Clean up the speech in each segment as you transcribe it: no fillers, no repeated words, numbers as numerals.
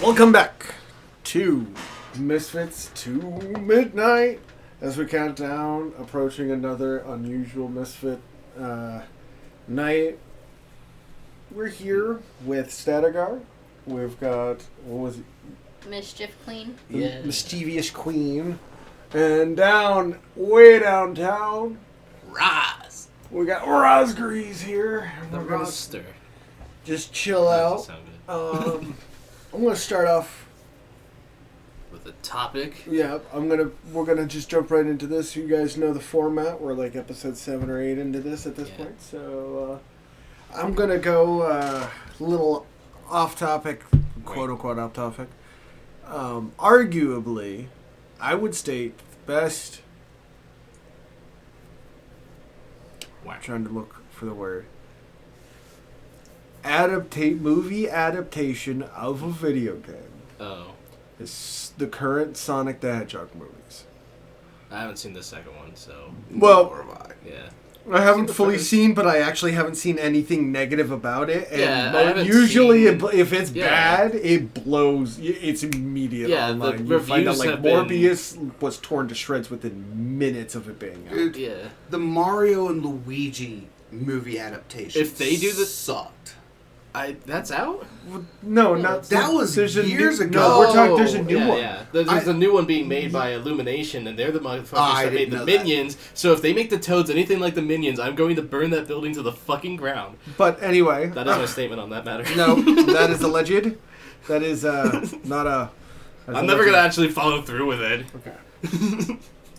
Welcome back to Misfits to Midnight as we count down, approaching another unusual Misfit night. We're here with Statigar. We've got, what was it? Mischief Queen. The Mischievous Queen. And way downtown, Roz. we got Rosgrees here. The We're gonna roster. just chill That out. doesn't sound good. I'm gonna start off. With a topic. Yeah, we're gonna just jump right into this. You guys know the format. We're like episode 7 or 8 into this at this point. So I'm gonna go a little off topic, quote unquote off topic. Arguably, I would state the best. Wow. Trying to look for the word. Movie adaptation of a video game Oh. is the current Sonic the Hedgehog movies. I haven't seen the second one, so. Well, Nor have I. Yeah. I haven't the fully first. seen, but I actually haven't seen anything negative about it. And Yeah, I haven't usually, seen- if it's Yeah. bad, it blows. It's immediate Yeah, online. the You find out reviews like have been- Morbius was torn to shreds within minutes of it being out. Dude, Yeah. the Mario and Luigi movie adaptation. If they do the- sucked. That's out? No, not that was there's a years new, ago. No, we're talking. There's a new yeah, one. Yeah, there's a new one being made by Illumination, and they're the motherfuckers I that made didn't the know that. Minions. So if they make the Toads anything like the Minions, I'm going to burn that building to the fucking ground. But anyway, That is my statement on that matter. no, that is alleged. That is not a. that's I'm never going alleged. to actually follow through with it. Okay.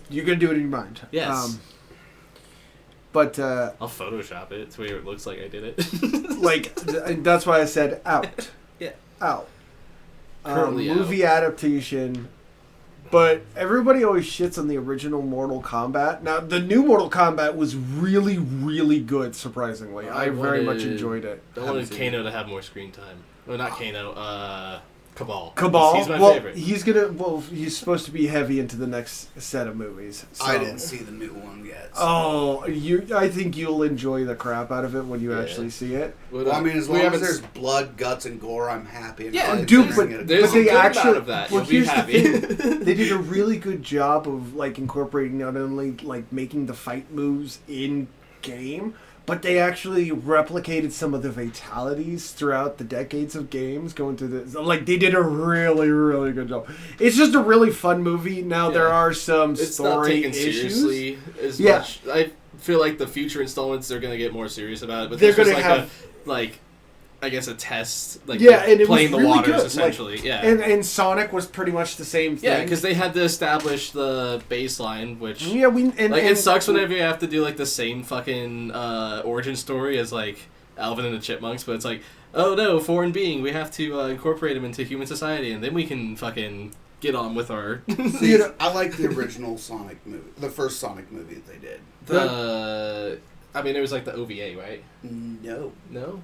You're gonna do it in your mind. Yes. But I'll Photoshop it. It's where it looks like I did it. like that's why I said out. Yeah. Out. Currently out. Movie adaptation. But everybody always shits on the original Mortal Kombat. Now the new Mortal Kombat was really, really good. Surprisingly, I very much enjoyed it. I wanted Kano to have more screen time. No, not Kano. Cabal. Cabal. He's my well, favorite. he's supposed to be heavy into the next set of movies. So. I didn't see the new one yet. So. Oh, I think you'll enjoy the crap out of it when you Yeah. actually see it. Well, I mean, as we long as haven't there's blood, guts, and gore, I'm happy. And Yeah, I'm Dude, fixing but it. there's they a good actually amount of that. well, You'll be here's happy. the thing. They did a really good job of like incorporating not only like making the fight moves in game, but they actually replicated some of the fatalities throughout the decades of games going through this. Like they did a really, really good job. It's just a really fun movie. Now there Yeah. are some It's not story taken issues. seriously as Yeah. much. I feel like the future installments they're gonna get more serious about it, but They're this was gonna like have- I guess a test, like Yeah, and it playing was the really waters good. essentially. Like, yeah, and Sonic was pretty much the same thing. yeah, because they had to establish the baseline, which yeah, it sucks whenever you have to do like the same fucking origin story as like Alvin and the Chipmunks, but it's like, oh no, foreign being, we have to incorporate him into human society, and then we can fucking get on with our See, I like the original Sonic movie, the first Sonic movie that they did. I mean, it was like the OVA, right? No, No.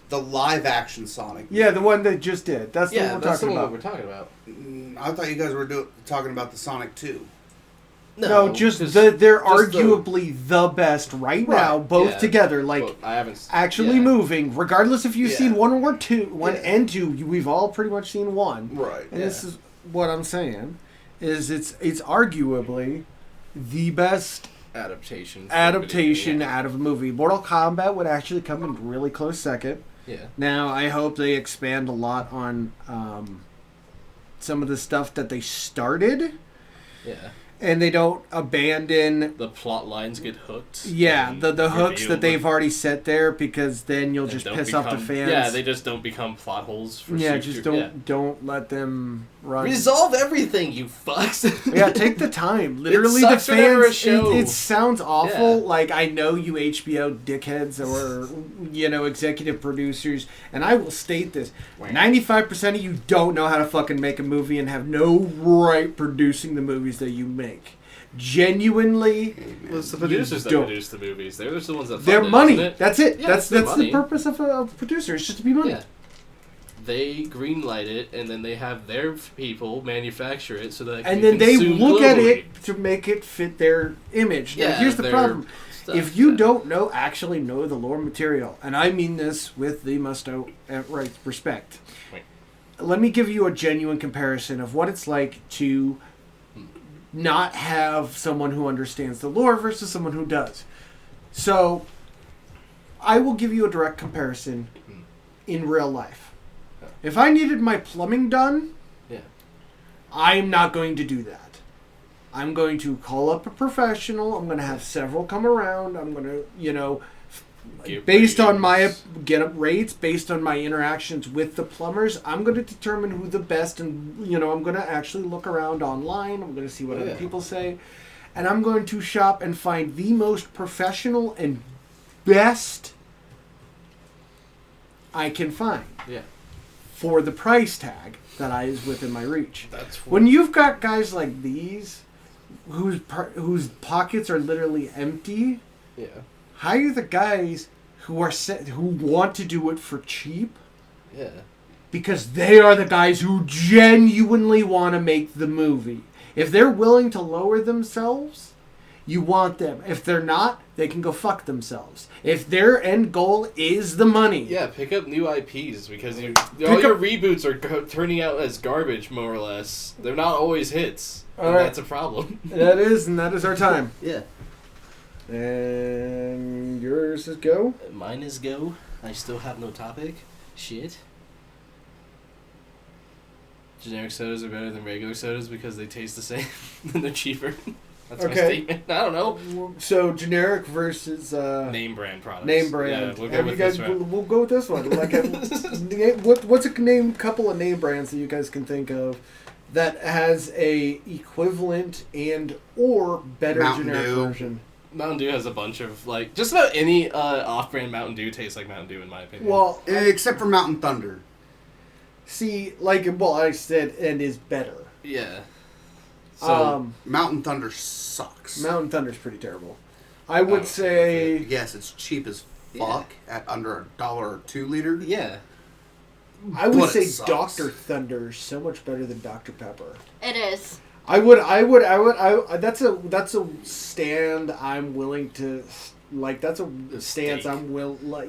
the live-action Sonic. Yeah, the one they just did. That's the Yeah, one we're that's the talking one about. we're talking about. I thought you guys were talking about the Sonic 2. No, they're arguably the best right now, both yeah. together. Like Well, I haven't actually yeah. moving, regardless if you've Yeah. seen one or two, one Yeah. and two. We've all pretty much seen one, Right. and Yeah. this is what I'm saying. Is it's arguably the best adaptation adaptation out of a movie. Mortal Kombat would actually come in really close second. Yeah. Now, I hope they expand a lot on some of the stuff that they started, Yeah. and they don't abandon. The plot lines get hooked. Yeah, and the hooks revealed that they've already set there, because then you'll and just don't piss off the become- fans. Yeah, they just don't become plot holes for Yeah, future- just yeah. don't let them run. Resolve everything, you fucks. Yeah, take the time. Literally, the sucks whenever a fans. show- It sounds awful. Yeah. Like, I know you HBO dickheads or executive producers, and I will state this: 95% of you don't know how to fucking make a movie and have no right producing the movies that you make. Genuinely, Well, it's the producers that don't. produce the movies. They're just the ones that fund their it, money. isn't it? That's it. Yeah, that's it's their the money. purpose of a producer. It's just to be money. Yeah. They greenlight it, and then they have their people manufacture it so that it can And be then they consumed look at globally. it to make it fit their image. Now, Yeah, here's the their problem. stuff, If you yeah. don't actually know the lore material, and I mean this with the most outright respect, Wait. let me give you a genuine comparison of what it's like to not have someone who understands the lore versus someone who does. So, I will give you a direct comparison in real life. If I needed my plumbing done, I'm not going to do that. I'm going to call up a professional. I'm going to have several come around. I'm going to, based on my rates, based on my interactions with the plumbers, I'm going to determine who the best, and I'm going to actually look around online. I'm going to see what other people say, and I'm going to shop and find the most professional and best I can find. Yeah. For the price tag that is within my reach. When you've got guys like these, whose pockets are literally empty, hire the guys who want to do it for cheap. Yeah. Because they are the guys who genuinely want to make the movie. If they're willing to lower themselves, you want them. If they're not, they can go fuck themselves. If their end goal is the money. Yeah, pick up new IPs because all your reboots are turning out as garbage, more or less. They're not always hits. And that's a problem. That is our time. Yeah. And yours is go? Mine is go. I still have no topic. Shit. Generic sodas are better than regular sodas because they taste the same and they're cheaper. That's my statement. I don't know. So generic versus name brand products. Name brand. Yeah, we'll go with this one. What's a couple of name brands that you guys can think of that has a equivalent and or better Mountain generic Dew. version? Mountain Dew has a bunch of just about any off-brand Mountain Dew tastes like Mountain Dew in my opinion. Well, except for Mountain Thunder. See, I said, and is better. Yeah. So Mountain Thunder sucks. Mountain Thunder's pretty terrible. I would say yes, it's cheap as fuck at under $1 or 2 liter. Yeah. I would say Dr. Thunder is so much better than Dr. Pepper. It is. I would. That's a stand I'm willing to That's a stance I'm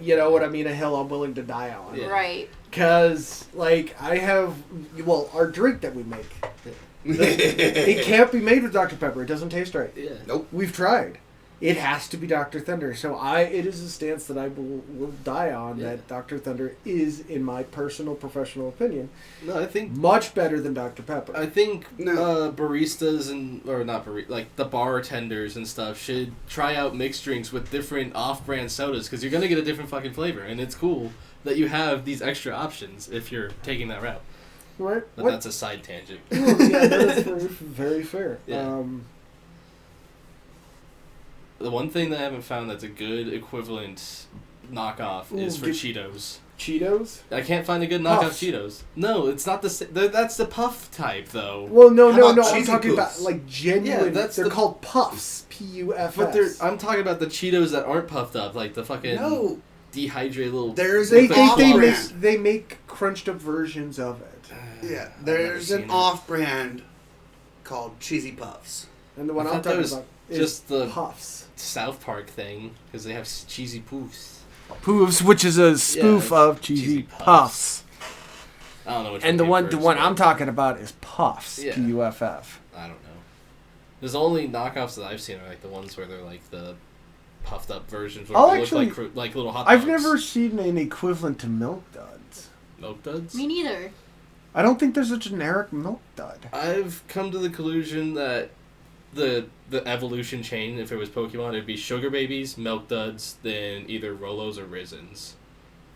you know what I mean? A hill I'm willing to die on. Yeah. Right. Because our drink that we make. It can't be made with Dr. Pepper. It doesn't taste right. Yeah. Nope. We've tried. It has to be Dr. Thunder. So it is a stance that I will die on, that Dr. Thunder is, in my personal professional opinion, much better than Dr. Pepper. I think baristas the bartenders and stuff should try out mixed drinks with different off-brand sodas because you're going to get a different fucking flavor. And it's cool that you have these extra options if you're taking that route. Right. But that's a side tangent. Yeah, that's very fair. Yeah. The one thing that I haven't found that's a good equivalent knockoff is for Cheetos. Cheetos? I can't find a good knockoff Puffs. Cheetos. No, it's not the same. That's the puff type, though. Well, no. I'm Cheesy talking Puffs? about genuine. Yeah, they're called puffs. Puffs. But I'm talking about the Cheetos that aren't puffed up, like the fucking dehydrated little. They make crunched up versions of it. Yeah, there's an off-brand called Cheesy Puffs. And the one I'm talking about is just the Puffs. South Park thing, because they have cheesy poofs. Poofs, which is a spoof of cheesy puffs. I don't know which and the one I'm talking about is Puffs. Yeah. Puff. I don't know. There's only knockoffs that I've seen are the ones where they're the puffed up versions where they look like little hot dogs. I've never seen an equivalent to Milk Duds. Milk Duds? Me neither. I don't think there's a generic Milk Dud. I've come to the conclusion that the evolution chain, if it was Pokemon, it'd be Sugar Babies, Milk Duds, then either Rolos or Rizzens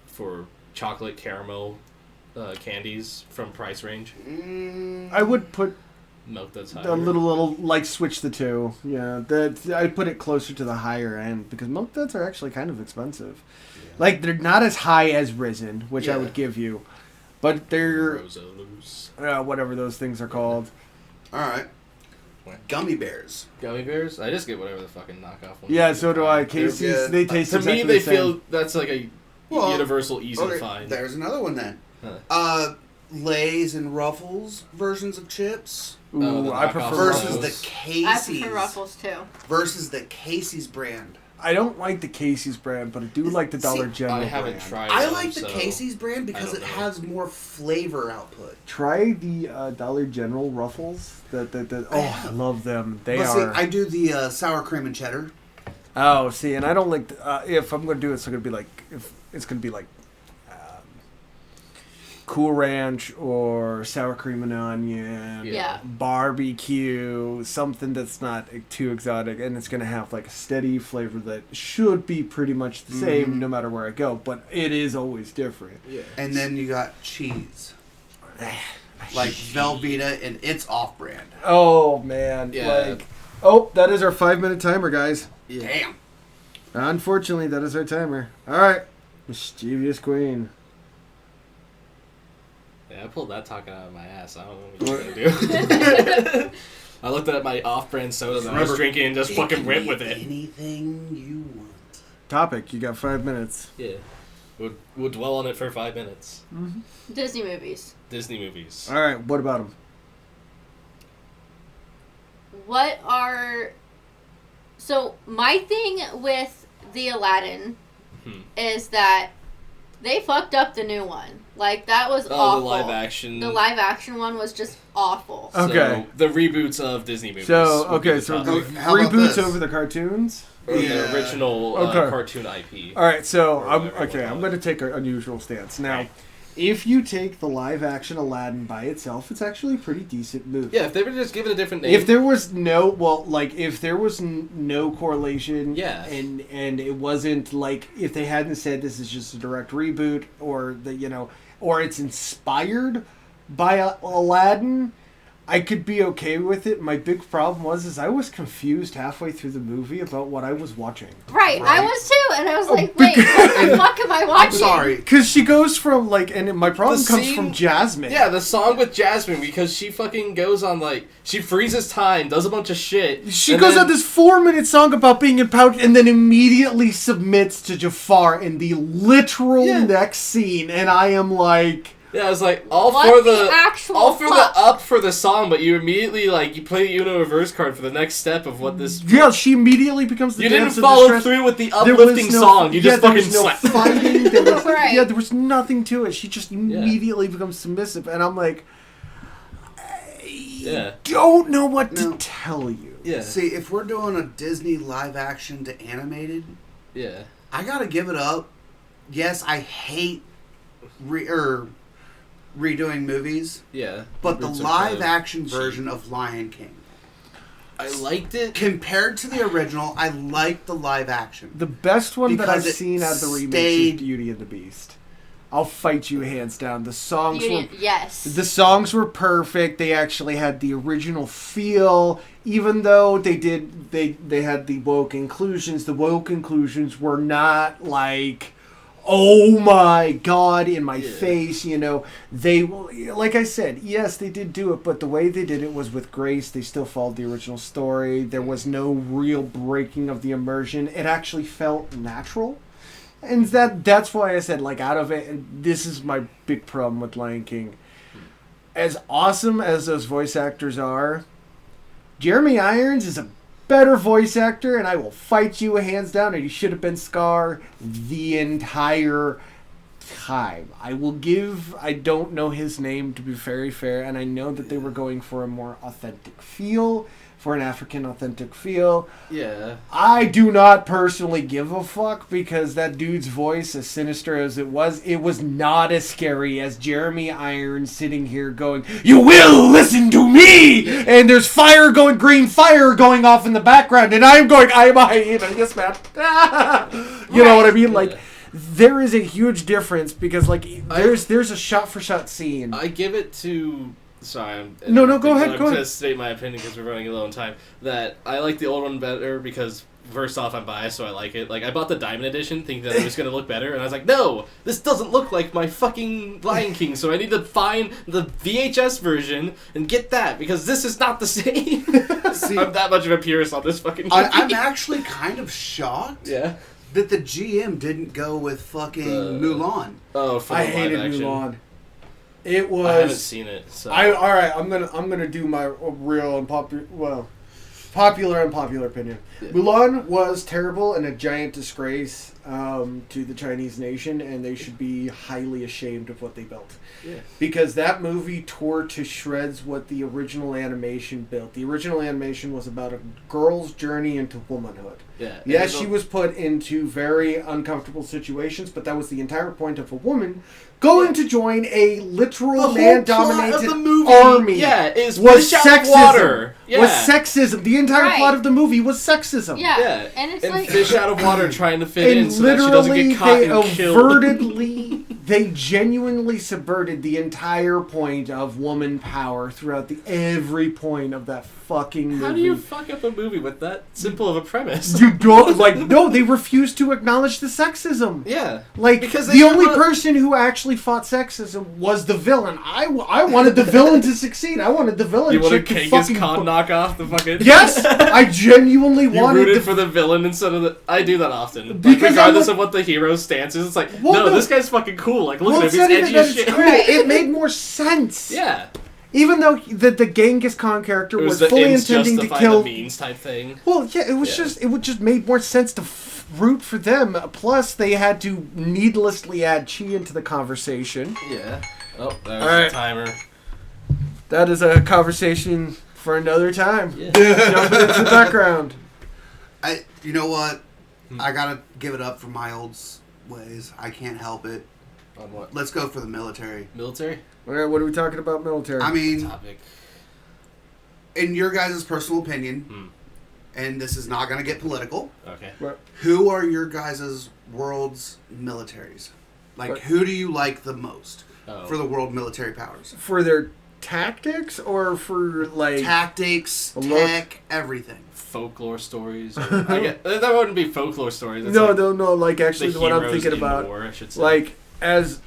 for chocolate caramel candies from price range. I would put Milk Duds higher. a little switch the two. Yeah, I'd put it closer to the higher end because Milk Duds are actually kind of expensive. Yeah. They're not as high as Risen, which I would give you. But they're whatever those things are called. All right. Gummy bears. Gummy bears? I just get whatever the fucking knockoff one. Yeah, so do I. Casey's, they taste to exactly me, they the same. feel that's a universal, easy to find. There's another one then. Lay's and Ruffles versions of chips. Ooh, I prefer versus Ruffles. the Casey's. I prefer Ruffles too. Versus the Casey's brand I don't like the Casey's brand, but I do like the Dollar General I haven't brand. tried I them, like the so Casey's brand because I it don't know. has more flavor output. Try the Dollar General Ruffles. I love them. They But are. see, I do the sour cream and cheddar. Oh, see, and I don't like. If I'm going to do it, it's going to be like Cool Ranch or sour cream and onion, Yeah. barbecue, something that's not too exotic, and it's going to have like a steady flavor that should be pretty much the same no matter where I go, but it is always different. Yeah. And then you got cheese. Like Velveeta and it's off-brand. Oh man, Yeah. that is our 5-minute timer, guys. Yeah. Damn. Unfortunately, that is our timer. All right, mischievous queen. Yeah, I pulled that talking out of my ass. I don't know what you're gonna do. I looked at my off-brand soda that I was drinking and just fucking went with it. Anything you want. Topic, you got 5 minutes. Yeah. We'll dwell on it for 5 minutes. Disney movies. Disney movies. All right, what about them? What are... So, my thing with the Aladdin is that they fucked up the new one. Like, that was awful. The live action. The live action one was just awful. Okay. So, the reboots of Disney movies. So, would be okay, the so topic. How about reboots this? over the cartoons? Or the original Okay. cartoon IP. All right, so Or I'm whatever you wanna I'm call going to it. take an unusual stance. Now, Right. if you take the live action Aladdin by itself, it's actually a pretty decent movie. Yeah, if they were to just give it a different name. If there was if there was no correlation, Yeah. and it wasn't like if they hadn't said this is just a direct reboot or or it's inspired by Aladdin, I could be okay with it. My big problem is I was confused halfway through the movie about what I was watching. Right, I Right. was too, and I was like, wait, what the fuck am I watching? I'm sorry. Because she goes from and my problem The comes scene- from Jasmine. Yeah, the song with Jasmine, because she fucking goes on, she freezes time, does a bunch of shit. She and goes then- on this 4-minute song about being empowered and then immediately submits to Jafar in the literal Yeah. next scene, and I am like, Yeah, I was like, all What for the the actual all for fuck? the up for the song, but you immediately you play the Uno reverse card for the next step of what this. yeah, she immediately becomes the You didn't dance of follow distress. through with the There was uplifting no- song. You just there fucking was no slapped. fighting. There was, Right. Yeah, there was nothing to it. She just immediately becomes submissive, and I'm like, Yeah. don't know what to No. tell you. Yeah. See, if we're doing a Disney live action to animated, Yeah. I gotta give it up. Yes, I hate redoing movies, Yeah. but the Roots are live kind of action cheap. version of Lion King, I liked it. compared to the original, I like the live action. The best one that Because I've it seen out of the remakes stayed- is Beauty and the Beast. I'll fight you hands down. The songs were Yes. the songs were perfect. They actually had the original feel, even though they had the woke inclusions. The woke inclusions were not like, oh my god, in my face. They, like I said, yes, they did do it, but the way they did it was with grace. They still followed the original story. There was no real breaking of the immersion. It actually felt natural. And that's why I said, out of it, and this is my big problem with Lion King. As awesome as those voice actors are, Jeremy Irons is a better voice actor, and I will fight you hands down, and he should have been Scar the entire time. I don't know his name, to be very fair, and I know that they were going for a more authentic feel, for an African authentic feel. Yeah. I do not personally give a fuck because that dude's voice, as sinister as it was not as scary as Jeremy Irons sitting here going, "You will listen to me!" And there's green fire going off in the background, and I'm going, "I'm a hyena, yes man." You know what I mean? Yeah. There is a huge difference because, there's a shot-for-shot scene. I give it to. Sorry, No, go ahead, I'm go going ahead. to state my opinion because we're running low on time. That I like the old one better because, first off, I'm biased, so I like it. I bought the Diamond Edition thinking that it was going to look better, and I was like, no, this doesn't look like my fucking Lion King, so I need to find the VHS version and get that because this is not the same. See, I'm that much of a purist on this fucking movie. I'm actually kind of shocked Yeah. that the GM didn't go with fucking Mulan. Oh, for the I live hated action. Mulan. It was. I haven't seen it, so. All right. I'm gonna do my real and popular. Well, unpopular opinion. Mulan was terrible and a giant disgrace to the Chinese nation, and they should be highly ashamed of what they built. Yeah. Because that movie tore to shreds what the original animation built. The original animation was about a girl's journey into womanhood. Yeah. Yes, she was put into very uncomfortable situations, but that was the entire point of a woman going to join a literal man-dominated army. Yeah, is was fish out of sexism. water. Yeah. Was sexism. The entire Right. plot of the movie was sexism. Yeah. And it's like... fish out of water trying to fit in And so that she doesn't literally, get caught they and killed. overtedly, they genuinely subverted the entire point of woman power throughout every point of that fucking movie. How do you fuck up a movie with that simple of a premise? You don't, no, they refused to acknowledge the sexism. Yeah. Like, Because the only person who actually fought sexism was the villain. I wanted the villain to succeed. I wanted the villain You want a chick to Genghis fucking... Khan knockoff the fucking... Yes! I genuinely You wanted rooted for the villain instead of the... I do that often. Like, Because regardless of what the hero's stance is, it's like, Well, no, no. this guy's fucking cool. Like, look Well, at it's him, not he's even edgy that as it's shit. cool. Right. It made more sense. Yeah. Even though the Genghis Khan character It was the fully ends intending to justify kill... the means type thing. Well, yeah, it would just made more sense to root for them. Plus, they had to needlessly add chi into the conversation. Yeah. Oh, there's All right. the timer. That is a conversation for another time. Yeah. Jumping into the background. You know what? I gotta give it up for my old ways. I can't help it. On what? Let's go for the military. Military? All right, what are we talking about military? I mean, Topic. in your guys' personal opinion, and this is not gonna get political, Okay. who are your guys' world's militaries? Like, What? who do you like the most Oh. for the world military powers? For their tactics or for, like... Tactics, A look. tech, everything. Folklore stories. Or, I guess, that wouldn't be folklore stories. That's No, like no, like, actually, the what I'm heroes thinking in about... war, I should say. Like, as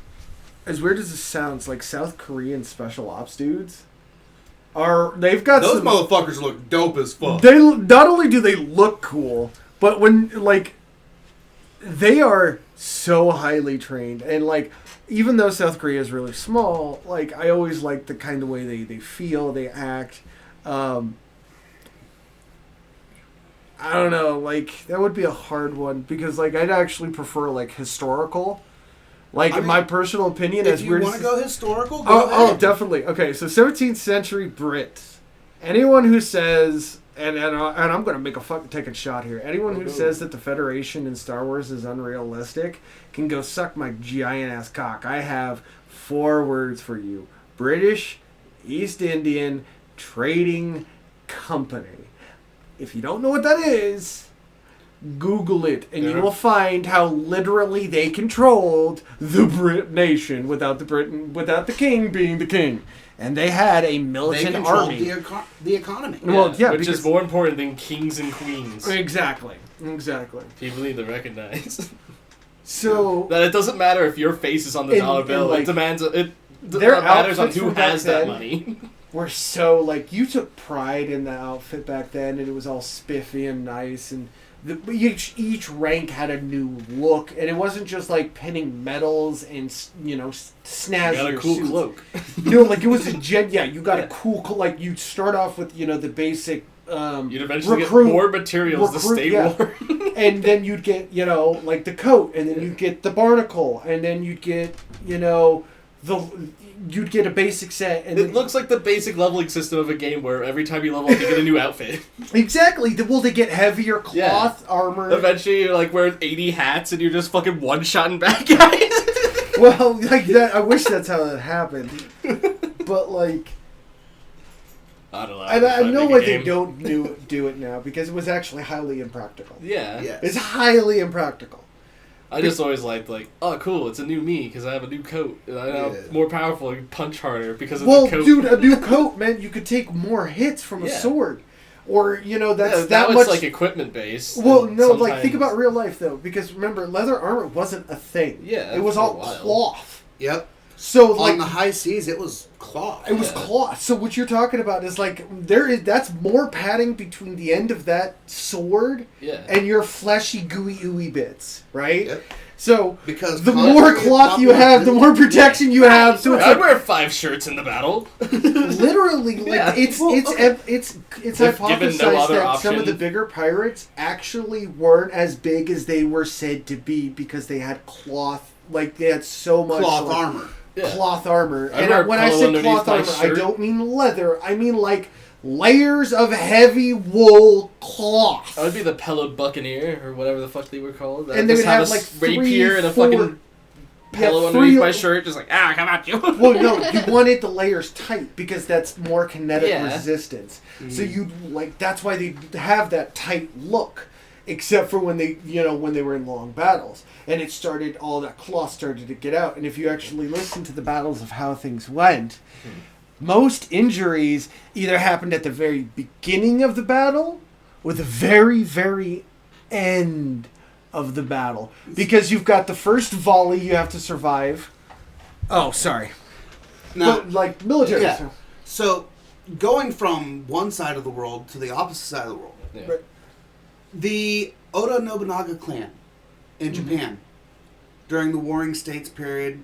weird as this sounds, like, South Korean special ops dudes they've got Those some... motherfuckers look dope as fuck. They not only do they look cool, but when like they are so highly trained, and like even though South Korea is really small, like I always like the kind of way they feel, they act. I don't know, like that would be a hard one because like I'd actually prefer like historical. Like, I mean, in my personal opinion, If as you weird want as to go historical, go Oh, ahead. definitely. Okay, so 17th century Brits. Anyone who says, and I'm going to make a fucking taking shot here. Anyone who says that the Federation in Star Wars is unrealistic can go suck my giant ass cock. I have 4 words for you: British East Indian Trading Company. If you don't know what that is, Google it, and you will find how literally they controlled the Brit nation without the king being the king, and they had a They militant controlled army. the economy. Well, yeah, which because- is more important than kings and queens. Exactly. People need to recognize So that it doesn't matter if your face is on the And- dollar and, bill. like, it demands it. their It matters on outfits who from back has that then- money. we're so like you took pride in the outfit back then, and it was all spiffy and nice, and each rank had a new look, and it wasn't just like pinning medals and snazzy. You got a cool suits. cloak. Like it was a you got a cool like you start off with the basic You'd eventually recruit- get more materials to stay warm. and then you'd get like the coat, and then you'd get the barnacle, and then you'd get you'd get a basic set, and It then, looks like the basic leveling system of a game where every time you level up, you get a new outfit. exactly. Well, they get heavier cloth armor. Eventually, you're like wearing 80 hats and you're just fucking one-shotting bad guys. Well, like that. I wish that's how that happened, but like. I don't know. And I know Make a why they game. don't do it now, because it was actually highly impractical. Yeah. Yes. It's highly impractical. I just always liked oh cool, it's a new me because I have a new coat and I'm now more powerful and punch harder because of Well, the coat. dude, a new coat meant you could take more hits from a Yeah. sword, or that's yeah, that now much. it's like equipment based. Well, and no, like think sometimes- about real life though, because remember, leather armor wasn't a thing. Yeah, it was for a all while. cloth. Yep. So like On the high seas, it was cloth. it was cloth. So what you're talking about is like that's more padding between the end of that sword Yeah. and your fleshy gooey ooey bits, right? Yep. So Because the more cloth you have, the more protection you have. So it's I'd like, wear 5 shirts in the battle. literally, like Yeah. it's If given hypothesized no other that some of option. the bigger pirates actually weren't as big as they were said to be because they had cloth, like they had so much cloth like, armor. Yeah. cloth armor. I wear And when I polo say underneath cloth my armor, I shirt. don't mean leather. I mean like layers of heavy wool cloth. I would be the Pellowed Buccaneer, or whatever the fuck they were called. And they Just would have, a like, rapier and a 3, 4 fucking pillow yeah, underneath 3 my shirt, just like, come at you. Well, no, you wanted the layers tight because that's more kinetic Yeah. resistance. So you like that's why they have that tight look, except for when they when they were in long battles, and it started all that cloth started to get out. And if you actually listen to the battles of how things went, most injuries either happened at the very beginning of the battle or the very, very end of the battle. Because you've got the first volley you have to survive. Oh, sorry. Now, But, like, military. yeah. So, going from one side of the world to the opposite side of the world, Yeah. Right. the Oda Nobunaga clan in Japan during the Warring States period,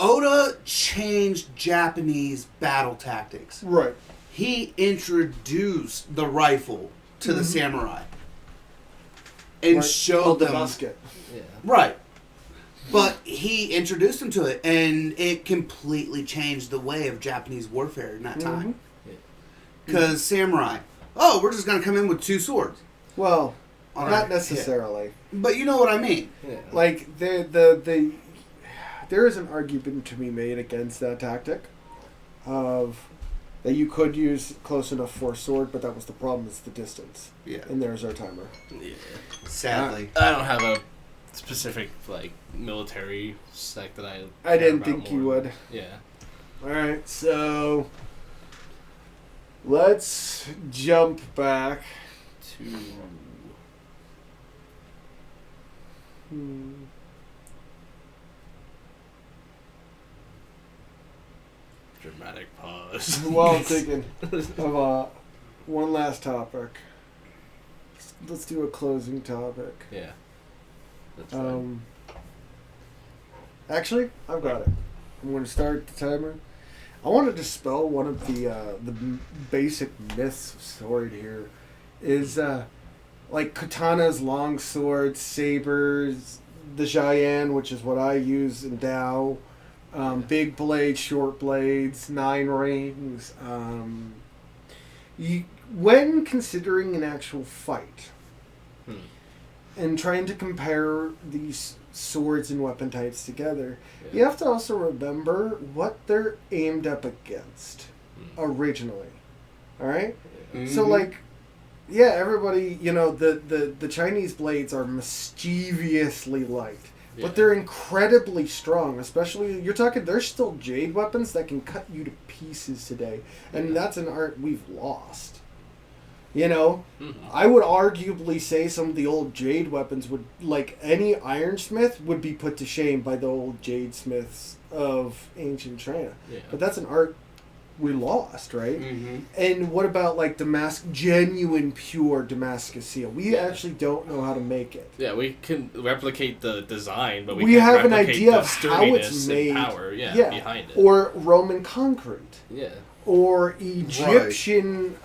Oda changed Japanese battle tactics. Right. He introduced the rifle to the samurai and Right. showed the them musket. Yeah. right. But he introduced them to it, and it completely changed the way of Japanese warfare in that time. Because samurai, we're just gonna come in with 2 swords. Well, All not right. necessarily. But you know what I mean. Yeah. Like there is an argument to be made against that tactic of that you could use close enough for a sword, but that was the problem, is the distance. Yeah. And there's our timer. Yeah. Sadly. I don't have a specific, like, military sect that I I care didn't about think you more. would. Yeah. Alright, so let's jump back To... Dramatic pause. While I'm thinking of one last topic. Let's do a closing topic. Yeah. That's fine. Actually, I've got it. I'm going to start the timer. I want to dispel one of the basic myths of sword here. Is like katanas, long swords, sabers, the Cheyenne, which is what I use in Dao, big blades, short blades, 9 rings. When considering an actual fight and trying to compare these swords and weapon types together, you have to also remember what they're aimed up against originally. All right? So, like, yeah, everybody, the Chinese blades are mischievously light, but they're incredibly strong. Especially, they're still jade weapons that can cut you to pieces today, and that's an art we've lost. I would arguably say some of the old jade weapons would, like any ironsmith, would be put to shame by the old jade smiths of ancient China. Yeah. But that's an art we lost, right? Mm-hmm. And what about like genuine pure Damascus seal? We actually don't know how to make it. Yeah, we can replicate the design, but we We can't have an replicate idea the of how it's sturdiness made. and power, behind it. Or Roman concrete. Yeah. Or Egyptian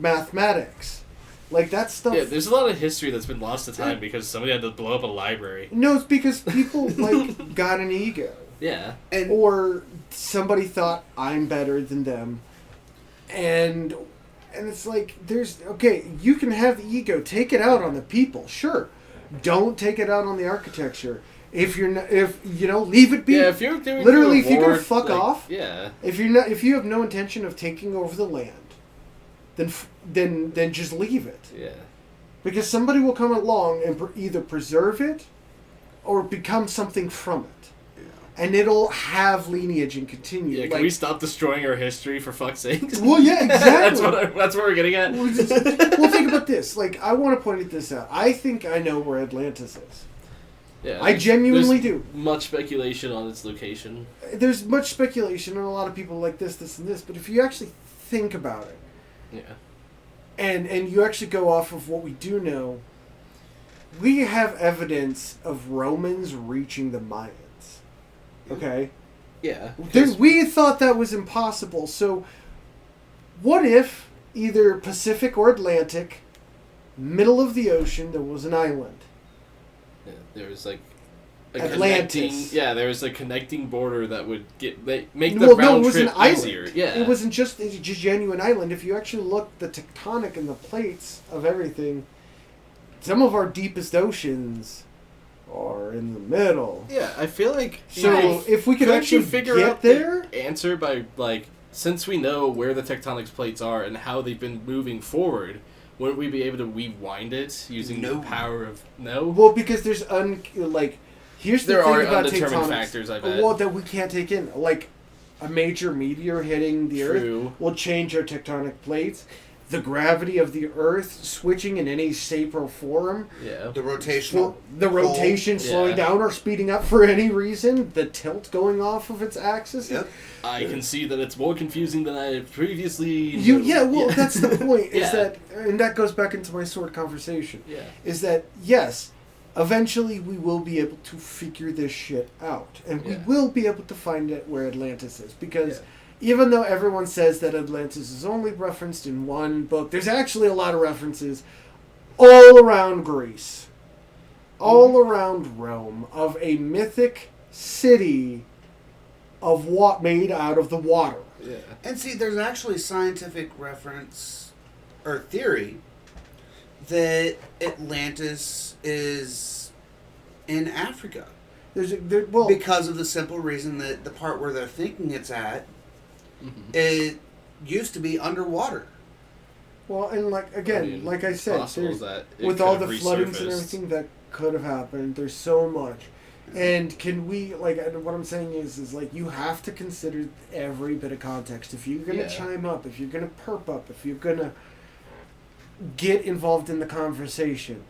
mathematics. Like that stuff. Yeah, there's a lot of history that's been lost to time because somebody had to blow up a library. No, it's because people like got an ego. Yeah. Or somebody thought I'm better than them. And it's like you can have the ego, take it out on the people, sure. Don't take it out on the architecture. If leave it be. Yeah, if you're doing literally, the if you're gonna award, fuck off, yeah. if you have no intention of taking over the land, then just leave it. Yeah. Because somebody will come along and either preserve it or become something from it. Yeah. And it'll have lineage and continue. Yeah, can we stop destroying our history for fuck's sake? Well, yeah, exactly. that's what we're getting at. Well, think about this. Like, I want to point this out. I think I know where Atlantis is. Yeah, I genuinely do. Much speculation on its location. There's much speculation, and a lot of people like this, and this. But if you actually think about it, yeah, and you actually go off of what we do know, we have evidence of Romans reaching the Mayans. Okay? Yeah. We thought that was impossible. So, what if either Pacific or Atlantic, middle of the ocean, there was an island? Yeah, there was like Atlantis. There was a connecting border that would make the round trip easier. Yeah, it wasn't just a genuine island. If you actually look the tectonic and the plates of everything, some of our deepest oceans are in the middle. Yeah, I feel like if we could actually figure get out there, the answer by since we know where the tectonics plates are and how they've been moving forward, wouldn't we be able to rewind it using the power of no? Well, because there's here's the there thing are about undetermined tectonics. factors. I bet. Well, that we can't take in, like a major meteor hitting the Earth will change our tectonic plates. The gravity of the Earth switching in any shape or form. Yeah. The rotation slowing down or speeding up for any reason. The tilt going off of its axis. Yep. I can see that it's more confusing than I previously knew. That's the point. Is that, and that goes back into my sword conversation. Yeah. Is that yes, eventually we will be able to figure this shit out, and we will be able to find it where Atlantis is, because. Yeah. Even though everyone says that Atlantis is only referenced in one book, there's actually a lot of references all around Greece, all around Rome, of a mythic city of made out of the water. Yeah. And see, there's actually scientific reference or theory that Atlantis is in Africa. Because of the simple reason that the part where they're thinking it's at, it used to be underwater. Well, and like I said, with all the floodings and everything that could have happened, there's so much. And can we, what I'm saying is you have to consider every bit of context. If you're going to chime up, if you're going to perp up, if you're going to get involved in the conversation,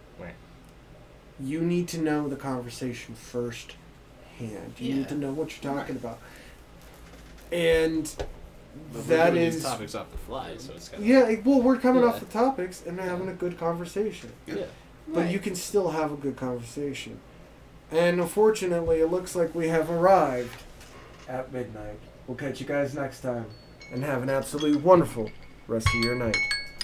you need to know the conversation first hand. You need to know what you're talking about. And that is... these topics off the fly, so it's kind of... we're coming off the topics and having a good conversation. Yeah. But you can still have a good conversation. And unfortunately, it looks like we have arrived at midnight. We'll catch you guys next time. And have an absolutely wonderful rest of your night.